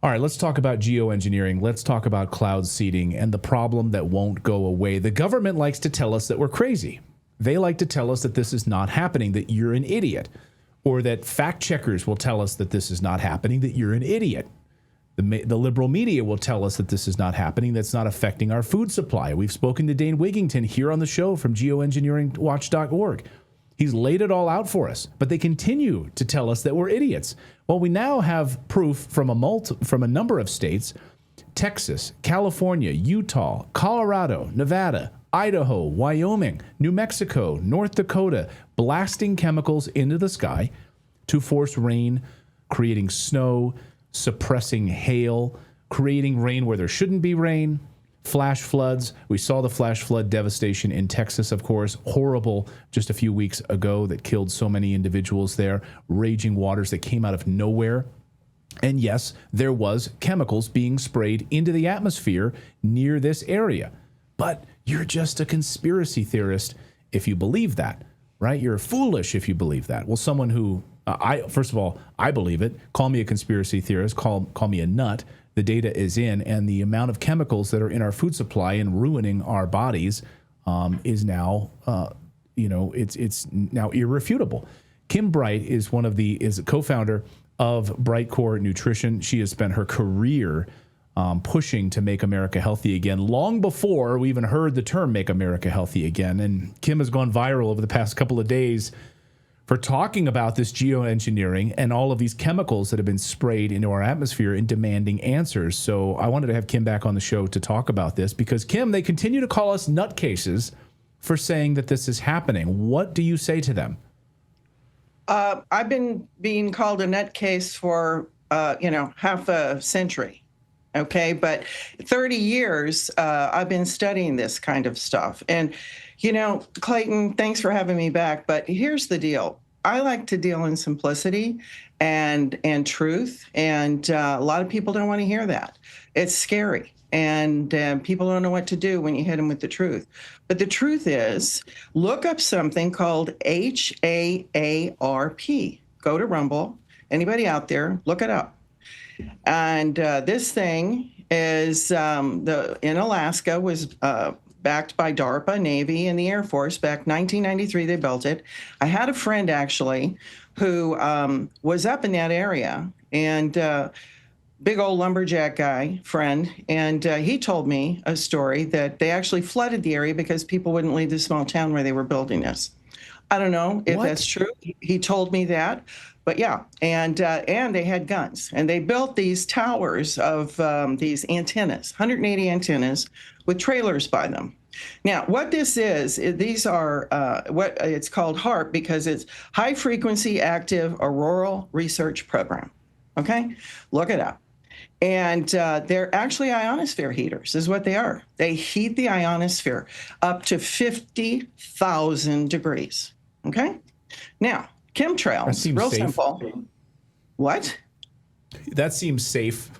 All right, let's talk about geoengineering. Let's talk about cloud seeding and the problem that won't go away. The government likes to tell us that we're crazy. They like to tell us that this is not happening, that you're an idiot, or that fact checkers will tell us that this is not happening, that you're an idiot. The liberal media will tell us that this is not happening, that's not affecting our food supply. We've spoken to Dane Wigington here on the show from geoengineeringwatch.org. He's laid it all out for us, but they continue to tell us that we're idiots. Well, we now have proof from a number of states, Texas, California, Utah, Colorado, Nevada, Idaho, Wyoming, New Mexico, North Dakota, blasting chemicals into the sky to force rain, creating snow, suppressing hail, creating rain where there shouldn't be rain, flash floods. We saw the flash flood devastation in Texas, of course, horrible just a few weeks ago that killed so many individuals there, raging waters that came out of nowhere. And yes, there was chemicals being sprayed into the atmosphere near this area. But you're just a conspiracy theorist if you believe that, right? You're foolish if you believe that. Well, someone who, first of all, I believe it. Call me a conspiracy theorist. Call me a nut. The data is in, and the amount of chemicals that are in our food supply and ruining our bodies is now, it's now irrefutable. Kim Bright is is a co-founder of Brightcore Nutrition. She has spent her career pushing to make America healthy again, long before we even heard the term "Make America Healthy Again." And Kim has gone viral over the past couple of days for talking about this geoengineering and all of these chemicals that have been sprayed into our atmosphere and demanding answers. So I wanted to have Kim back on the show to talk about this because, Kim, they continue to call us nutcases for saying that this is happening. What do you say to them? I've been being called a nutcase for, half a century. Okay, but 30 years I've been studying this kind of stuff. And Clayton, thanks for having me back. But here's the deal. I like to deal in simplicity and truth. And a lot of people don't want to hear that. It's scary. And people don't know what to do when you hit them with the truth. But the truth is, look up something called HAARP. Go to Rumble. Anybody out there, look it up. And this thing is in Alaska, was backed by DARPA, Navy, and the Air Force. Back 1993, they built it. I had a friend, actually, who was up in that area, and big old lumberjack guy, friend, and he told me a story that they actually flooded the area because people wouldn't leave the small town where they were building this. I don't know if that's true. He told me that. But yeah, and they had guns, and they built these towers of these antennas, 180 antennas with trailers by them. Now, what this is these are what it's called HARP because it's High Frequency Active Auroral Research Program. Okay, look it up. And they're actually ionosphere heaters, is what they are. They heat the ionosphere up to 50,000 degrees. Okay, now. Chemtrails, real safe. Simple. What? That seems safe.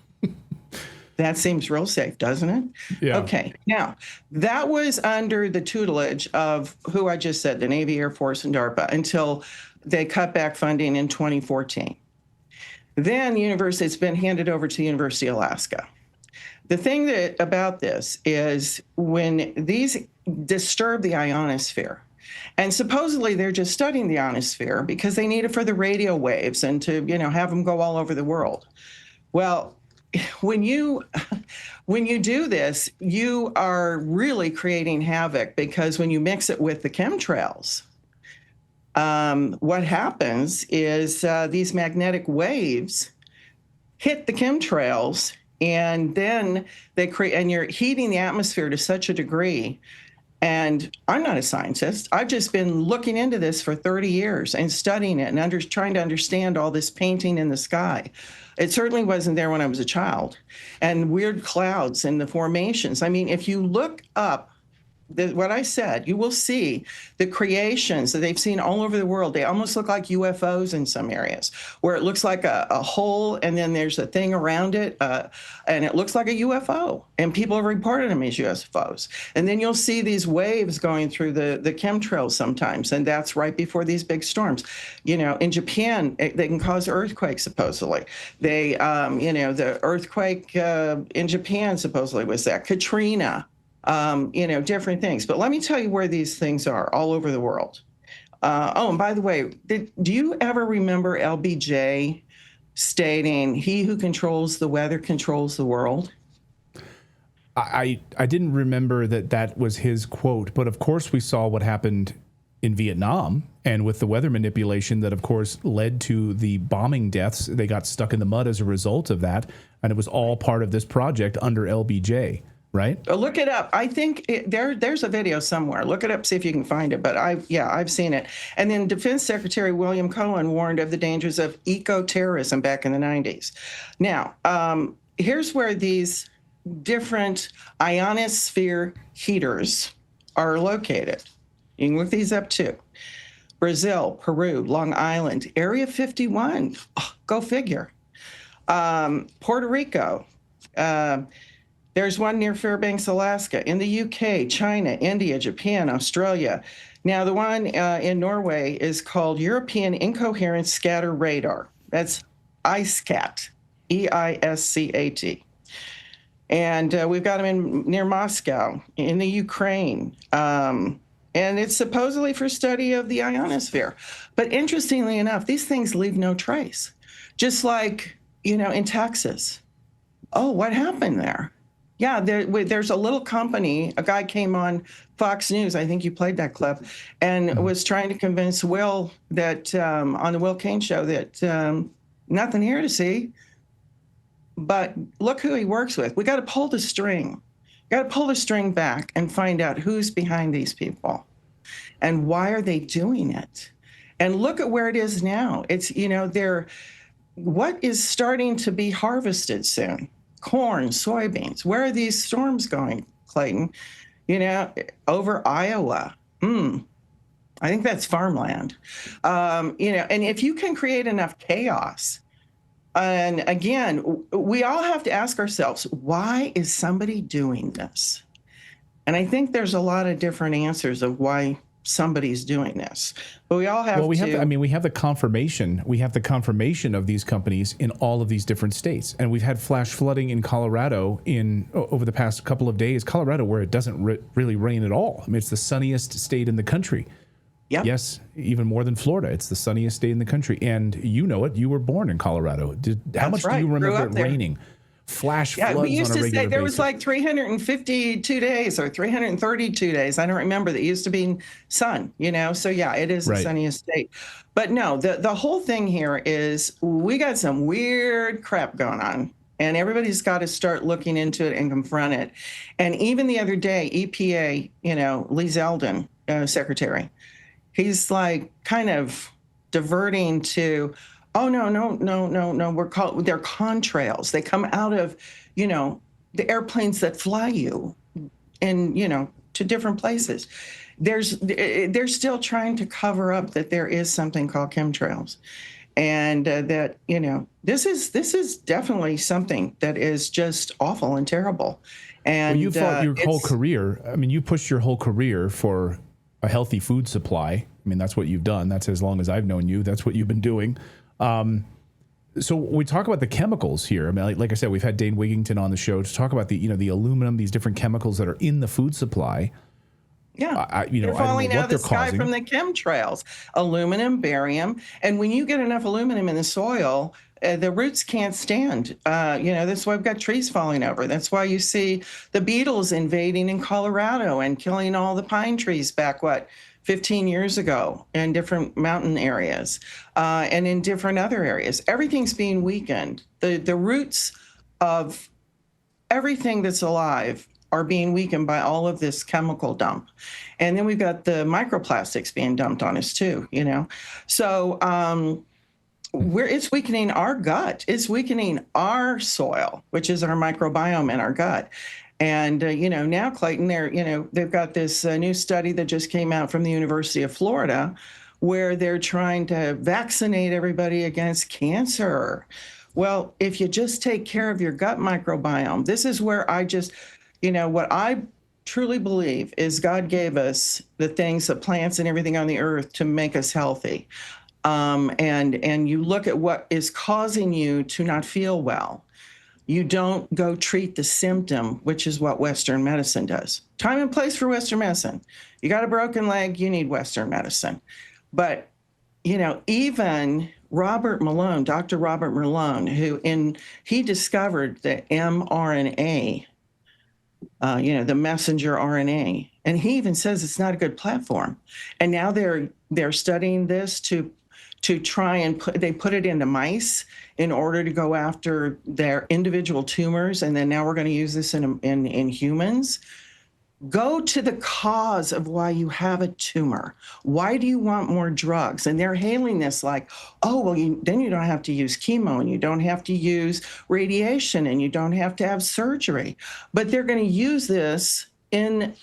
That seems real safe, doesn't it? Yeah. Okay. Now, that was under the tutelage of who I just said, the Navy, Air Force, and DARPA, until they cut back funding in 2014. Then it's been handed over to the University of Alaska. The thing about this is when these disturb the ionosphere, and supposedly they're just studying the ionosphere because they need it for the radio waves and to, have them go all over the world. Well, when you do this, you are really creating havoc because when you mix it with the chemtrails, what happens is these magnetic waves hit the chemtrails, and then they create, and you're heating the atmosphere to such a degree. And I'm not a scientist. I've just been looking into this for 30 years and studying it and trying to understand all this painting in the sky. It certainly wasn't there when I was a child. And weird clouds and the formations. I mean, if you look up what I said, you will see the creations that they've seen all over the world. They almost look like UFOs in some areas, where it looks like a hole and then there's a thing around it, and it looks like a UFO. And people have reported them as UFOs. And then you'll see these waves going through the chemtrails sometimes, and that's right before these big storms. In Japan, they can cause earthquakes, supposedly. The earthquake in Japan supposedly was that. Katrina. Different things. But let me tell you where these things are all over the world. And by the way, do you ever remember LBJ stating, "He who controls the weather controls the world"? I didn't remember that was his quote, but of course we saw what happened in Vietnam and with the weather manipulation that, of course, led to the bombing deaths. They got stuck in the mud as a result of that, and it was all part of this project under LBJ. Right? Look it up. I think there's a video somewhere. Look it up, see if you can find it. But I've seen it. And then Defense Secretary William Cohen warned of the dangers of eco-terrorism back in the 90s. Now, here's where these different ionosphere heaters are located. You can look these up too. Brazil, Peru, Long Island, Area 51. Oh, go figure. Puerto Rico. There's one near Fairbanks, Alaska, in the UK, China, India, Japan, Australia. Now, the one in Norway is called European Incoherent Scatter Radar. That's EISCAT, EISCAT. And we've got them near Moscow, in the Ukraine. And it's supposedly for study of the ionosphere. But interestingly enough, these things leave no trace. Just like, in Texas. Oh, what happened there? Yeah, there's a little company. A guy came on Fox News. I think you played that clip, and was trying to convince Will that on the Will Kane show that nothing here to see. But look who he works with. We got to pull the string. Got to pull the string back and find out who's behind these people, and why are they doing it? And look at where it is now. It's what is starting to be harvested soon. Corn, soybeans. Where are these storms going, Clayton? Over Iowa. I think that's farmland. And if you can create enough chaos, and again, we all have to ask ourselves, why is somebody doing this? And I think there's a lot of different answers of why somebody's doing this. But we all have we have the confirmation. We have the confirmation of these companies in all of these different states. And we've had flash flooding in Colorado over the past couple of days. Colorado, where it doesn't really rain at all. I mean, it's the sunniest state in the country. Yep. Yes, even more than Florida. It's the sunniest state in the country. And you know it. You were born in Colorado. How much do you remember it raining? Flash floods on a regular basis. We used to say there was like 352 days or 332 days. I don't remember. That used to be sun, So yeah, it is the sunniest state. But no, the whole thing here is we got some weird crap going on. And everybody's got to start looking into it and confront it. And even the other day, EPA, Lee Zeldin, secretary, he's like kind of diverting to, oh, no, they're contrails. They come out of, the airplanes that fly you and, to different places. They're still trying to cover up that there is something called chemtrails. And that, this is definitely something that is just awful and terrible. And you fought your whole career. I mean, you pushed your whole career for a healthy food supply. I mean, that's what you've done. That's as long as I've known you. That's what you've been doing. So we talk about the chemicals here. I mean, like I said, we've had Dane Wigington on the show to talk about the aluminum, these different chemicals that are in the food supply. Yeah, they're falling out of the sky from the chemtrails, aluminum, barium. And when you get enough aluminum in the soil, the roots can't stand. That's why we've got trees falling over. That's why you see the beetles invading in Colorado and killing all the pine trees back, 15 years ago in different mountain areas and in different other areas. Everything's being weakened. The roots of everything that's alive are being weakened by all of this chemical dump. And then we've got the microplastics being dumped on us too, So it's weakening our gut. It's weakening our soil, which is our microbiome in our gut. And, now, Clayton, they've got this new study that just came out from the University of Florida where they're trying to vaccinate everybody against cancer. Well, if you just take care of your gut microbiome, this is where what I truly believe is God gave us the things, the plants and everything on the earth to make us healthy. And you look at what is causing you to not feel well. You don't go treat the symptom, which is what Western medicine does. Time and place for Western medicine. You got a broken leg, you need Western medicine. But, even Robert Malone, Dr. Robert Malone, he discovered the mRNA, the messenger RNA. And he even says it's not a good platform. And now they're studying this to try and put it into mice in order to go after their individual tumors. And then now we're going to use this in humans. Go to the cause of why you have a tumor. Why do you want more drugs? And they're hailing this like, oh, well, then you don't have to use chemo and you don't have to use radiation and you don't have to have surgery. But they're going to use this in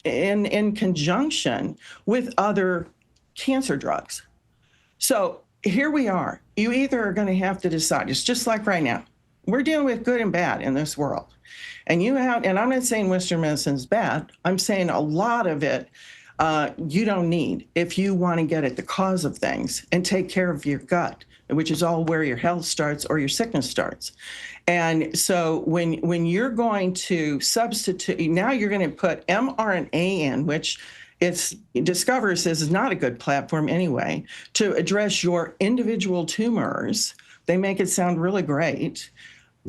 conjunction with other cancer drugs. So here we are. You either are going to have to decide. It's just like right now. We're dealing with good and bad in this world. And I'm not saying Western medicine is bad. I'm saying a lot of it you don't need if you want to get at the cause of things and take care of your gut, which is all where your health starts or your sickness starts. And so when you're going to substitute, now you're going to put mRNA in, which Discover says is not a good platform anyway, to address your individual tumors. They make it sound really great.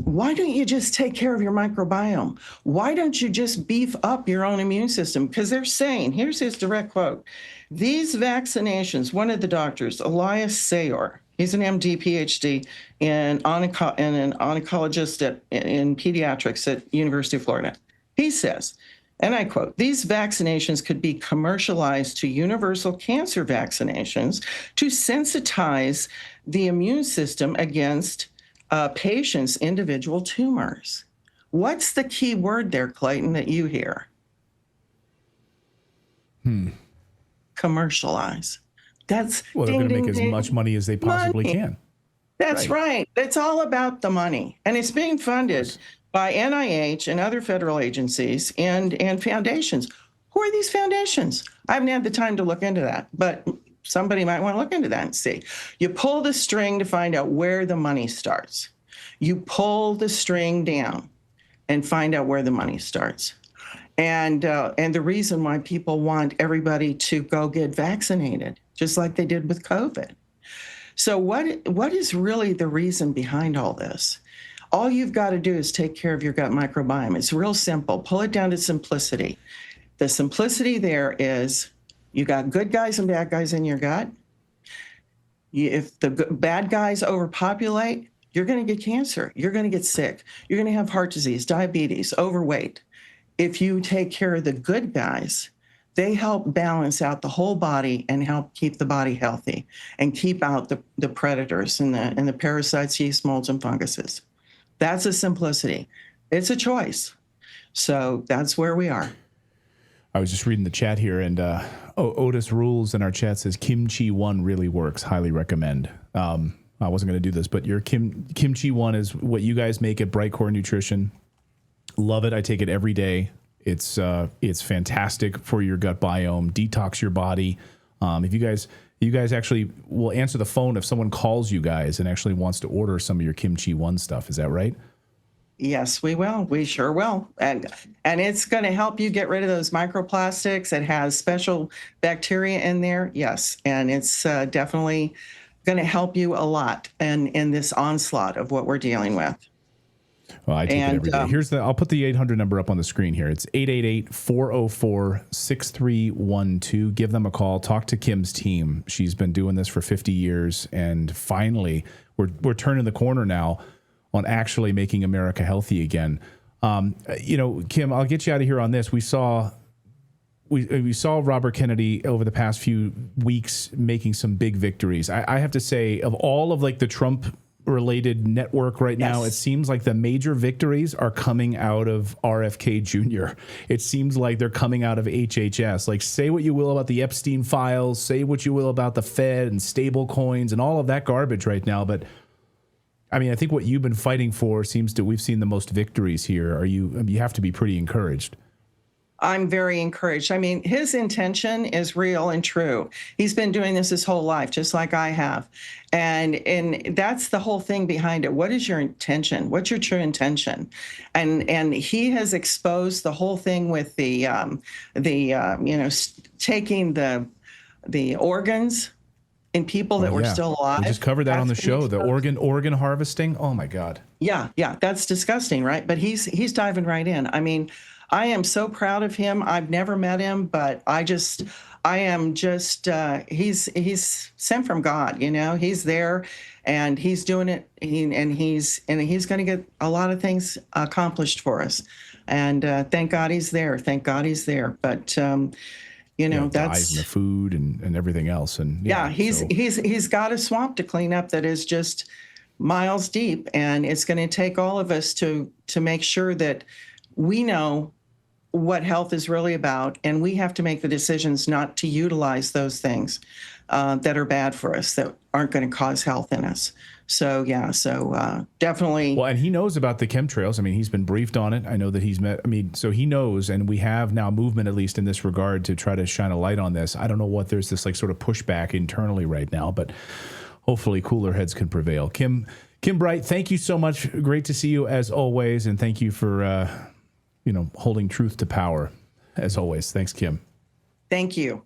Why don't you just take care of your microbiome? Why don't you just beef up your own immune system? Because they're saying, here's his direct quote, these vaccinations, one of the doctors, Elias Sayor, he's an MD, PhD, and an oncologist in pediatrics at University of Florida. He says, and I quote, these vaccinations could be commercialized to universal cancer vaccinations to sensitize the immune system against patients' individual tumors. What's the key word there, Clayton, that you hear? Commercialize. That's they're going to make as much money as they possibly can. That's right. It's all about the money. And it's being funded by NIH and other federal agencies and foundations. Who are these foundations? I haven't had the time to look into that, but somebody might want to look into that and see. You pull the string to find out where the money starts. You pull the string down and find out where the money starts. And the reason why people want everybody to go get vaccinated, just like they did with COVID. So what is really the reason behind all this? All you've got to do is take care of your gut microbiome. It's real simple. Pull it down to simplicity. The simplicity there is you got good guys and bad guys in your gut. If the bad guys overpopulate, you're going to get cancer. You're going to get sick. You're going to have heart disease, diabetes, overweight. If you take care of the good guys, they help balance out the whole body and help keep the body healthy and keep out the predators and the parasites, yeast, molds, and funguses. That's the simplicity. It's a choice. So that's where we are. I was just reading the chat here, and Otis Rules in our chat says Kimchi 1 really works. Highly recommend. I wasn't going to do this, but your Kimchi 1 is what you guys make at Brightcore Nutrition. Love it. I take it every day. It's fantastic for your gut biome, detox your body. If you guys actually will answer the phone if someone calls you guys and actually wants to order some of your Kimchi 1 stuff. Is that right? Yes, we will. We sure will. And it's going to help you get rid of those microplastics. It has special bacteria in there. Yes. And it's definitely going to help you a lot in this onslaught of what we're dealing with. Well, I take it every day. I'll put the 800 number up on the screen here. It's 888-404-6312. Give them a call. Talk to Kim's team. She's been doing this for 50 years, and finally, we're turning the corner now on actually making America healthy again. Kim, I'll get you out of here on this. We saw Robert Kennedy over the past few weeks making some big victories. I have to say, of all of like the Trump related network right now, Yes. it seems like the major victories are coming out of RFK Jr. It seems like they're coming out of HHS. Like, say what you will about the Epstein files, say what you will about the Fed and stable coins and all of that garbage right now, but I mean, I think what you've been fighting for seems to, we've seen the most victories here. You have to be pretty encouraged. I'm very encouraged. I mean, his intention is real and true. He's been doing this his whole life, just like I have. And that's the whole thing behind it. What is your intention? What's your true intention? And he has exposed the whole thing with taking the organs in people that were still alive. We just covered that on the show, the organ harvesting. Oh my God. Yeah, that's disgusting, right? But he's diving right in. I mean, I am so proud of him. I've never met him, but he's sent from God, he's there and he's doing it. He's going to get a lot of things accomplished for us. And thank God he's there. Thank God he's there. But, that's dyes in the food and everything else. And he's got a swamp to clean up that is just miles deep. And it's going to take all of us to make sure that we know what health is really about, and we have to make the decisions not to utilize those things that are bad for us, that aren't going to cause health in us. So definitely. Well, and he knows about the chemtrails. I mean, he's been briefed on it. I know that so he knows, and we have now movement, at least in this regard, to try to shine a light on this. I don't know what there's this like sort of pushback internally right now, but hopefully cooler heads can prevail. Kim Bright, thank you so much. Great to see you as always, and thank you for holding truth to power, as always. Thanks, Kim. Thank you.